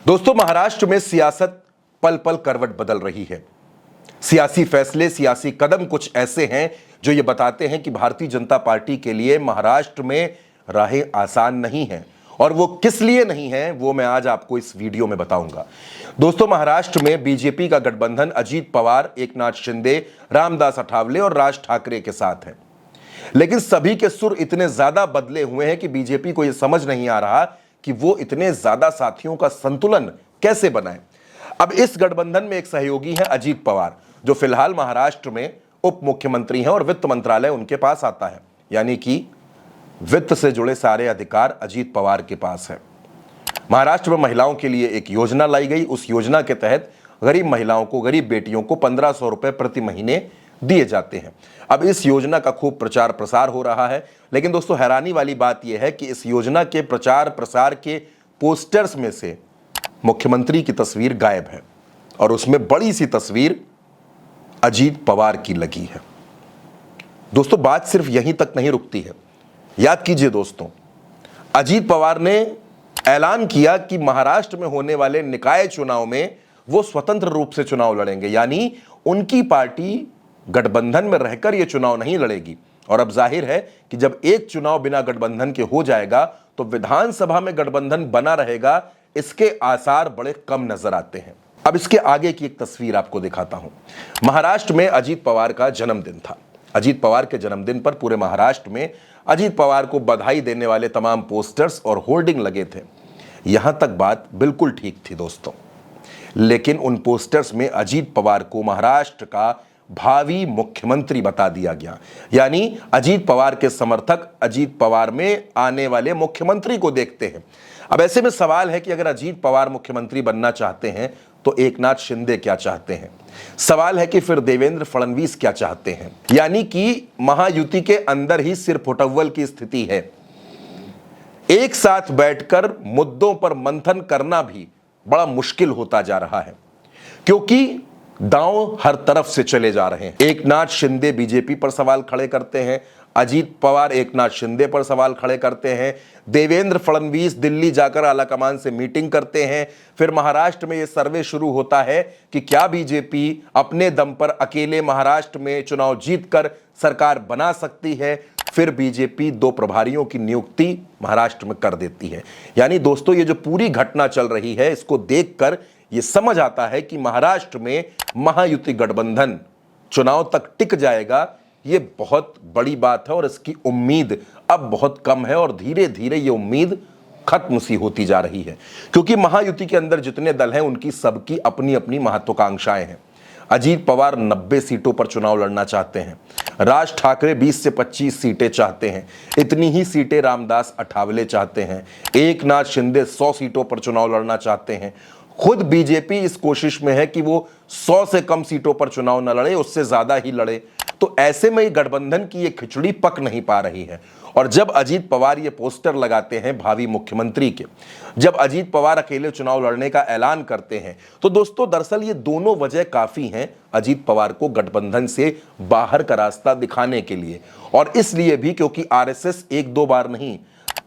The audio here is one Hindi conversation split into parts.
दोस्तों, महाराष्ट्र में सियासत पल पल करवट बदल रही है। सियासी फैसले, सियासी कदम कुछ ऐसे हैं जो ये बताते हैं कि भारतीय जनता पार्टी के लिए महाराष्ट्र में राहें आसान नहीं हैं। और वो किस लिए नहीं है वो मैं आज आपको इस वीडियो में बताऊंगा। दोस्तों, महाराष्ट्र में बीजेपी का गठबंधन अजीत पवार, एकनाथ शिंदे, रामदास अठावले और राज ठाकरे के साथ है। लेकिन सभी के सुर इतने ज्यादा बदले हुए हैं कि बीजेपी को यह समझ नहीं आ रहा कि वो इतने ज्यादा साथियों का संतुलन कैसे बनाए। अब इस गठबंधन में एक सहयोगी है अजीत पवार, जो फिलहाल महाराष्ट्र में उप मुख्यमंत्री हैं और वित्त मंत्रालय उनके पास आता है, यानी कि वित्त से जुड़े सारे अधिकार अजीत पवार के पास है। महाराष्ट्र में महिलाओं के लिए एक योजना लाई गई। उस योजना के तहत गरीब महिलाओं को, गरीब बेटियों को 1500 रुपए प्रति महीने दिए जाते हैं। अब इस योजना का खूब प्रचार प्रसार हो रहा है, लेकिन दोस्तों हैरानी वाली बात यह है कि इस योजना के प्रचार प्रसार के पोस्टर्स में से मुख्यमंत्री की तस्वीर गायब है और उसमें बड़ी सी तस्वीर अजीत पवार की लगी है। दोस्तों, बात सिर्फ यहीं तक नहीं रुकती है। याद कीजिए दोस्तों, अजीत पवार ने ऐलान किया कि महाराष्ट्र में होने वाले निकाय चुनाव में वो स्वतंत्र रूप से चुनाव लड़ेंगे, यानी उनकी पार्टी गठबंधन में रहकर यह चुनाव नहीं लड़ेगी। और अब जाहिर है कि जब एक चुनाव बिना गठबंधन के हो जाएगा तो विधानसभा में गठबंधन बना रहेगा, इसके आसार बड़े कम नजर आते हैं। अब इसके आगे की एक तस्वीर आपको दिखाता हूं। महाराष्ट्र में अजीत पवार का जन्मदिन था। अजीत पवार के जन्मदिन पर पूरे महाराष्ट्र में अजीत पवार को बधाई देने वाले तमाम पोस्टर्स और होर्डिंग लगे थे। यहां तक बात बिल्कुल ठीक थी दोस्तों, लेकिन उन पोस्टर्स में अजीत पवार को महाराष्ट्र का भावी मुख्यमंत्री बता दिया गया, यानी अजीत पवार के समर्थक अजीत पवार में आने वाले मुख्यमंत्री को देखते हैं। अब ऐसे में सवाल है कि अगर अजीत पवार मुख्यमंत्री बनना चाहते हैं तो एकनाथ शिंदे क्या चाहते हैं? सवाल है कि फिर देवेंद्र फडणवीस क्या चाहते हैं? यानी कि महायुति के अंदर ही सिरफुटव्वल की स्थिति है। एक साथ बैठकर मुद्दों पर मंथन करना भी बड़ा मुश्किल होता जा रहा है, क्योंकि दांव हर तरफ से चले जा रहे हैं। एकनाथ शिंदे बीजेपी पर सवाल खड़े करते हैं, अजीत पवार एकनाथ शिंदे पर सवाल खड़े करते हैं, देवेंद्र फडणवीस दिल्ली जाकर आलाकमान से मीटिंग करते हैं। फिर महाराष्ट्र में यह सर्वे शुरू होता है कि क्या बीजेपी अपने दम पर अकेले महाराष्ट्र में चुनाव जीतकर सरकार बना सकती है। फिर बीजेपी 2 प्रभारियों की नियुक्ति महाराष्ट्र में कर देती है। यानी दोस्तों, ये जो पूरी घटना चल रही है, इसको देखकर ये समझ आता है कि महाराष्ट्र में महायुति गठबंधन चुनाव तक टिक जाएगा, ये बहुत बड़ी बात है और इसकी उम्मीद अब बहुत कम है और धीरे धीरे ये उम्मीद खत्म सी होती जा रही है, क्योंकि महायुति के अंदर जितने दल हैं उनकी सबकी अपनी अपनी महत्वाकांक्षाएं हैं। अजीत पवार 90 सीटों पर चुनाव लड़ना चाहते हैं, राज ठाकरे 20 से 25 सीटें चाहते हैं, इतनी ही सीटें रामदास अठावले चाहते हैं, एकनाथ शिंदे 100 सीटों पर चुनाव लड़ना चाहते हैं। खुद बीजेपी इस कोशिश में है कि वो 100 से कम सीटों पर चुनाव न लड़े, उससे ज्यादा ही लड़े। तो ऐसे में गठबंधन की ये खिचड़ी पक नहीं पा रही है। और जब अजीत पवार ये पोस्टर लगाते हैं भावी मुख्यमंत्री के, जब अजीत पवार अकेले चुनाव लड़ने का ऐलान करते हैं, तो दोस्तों दरअसल ये दोनों वजह काफी हैं अजीत पवार को गठबंधन से बाहर का रास्ता दिखाने के लिए। और इसलिए भी क्योंकि आरएसएस 1-2 बार नहीं,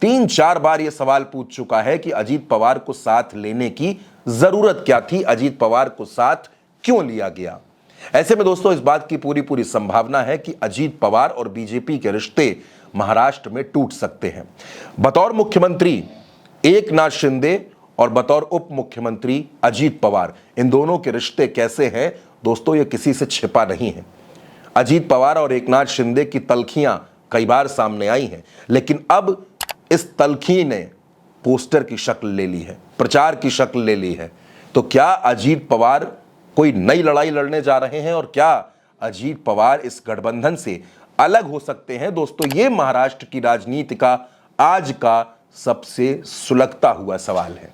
3-4 बार ये सवाल पूछ चुका है कि अजीत पवार को साथ लेने की जरूरत क्या थी, अजीत पवार को साथ क्यों लिया गया। ऐसे में दोस्तों इस बात की पूरी संभावना है कि अजीत पवार और बीजेपी के रिश्ते महाराष्ट्र में टूट सकते हैं। बतौर मुख्यमंत्री एकनाथ शिंदे और बतौर उप मुख्यमंत्री अजीत पवार, इन दोनों के रिश्ते कैसे हैं दोस्तों, ये किसी से छिपा नहीं है। अजीत पवार और एकनाथ शिंदे की तल्खियां कई बार सामने आई हैं, लेकिन अब इस तल्खी ने पोस्टर की शक्ल ले ली है, प्रचार की शक्ल ले ली है। तो क्या अजीत पवार कोई नई लड़ाई लड़ने जा रहे हैं और क्या अजीत पवार इस गठबंधन से अलग हो सकते हैं? दोस्तों, ये महाराष्ट्र की राजनीति का आज का सबसे सुलगता हुआ सवाल है।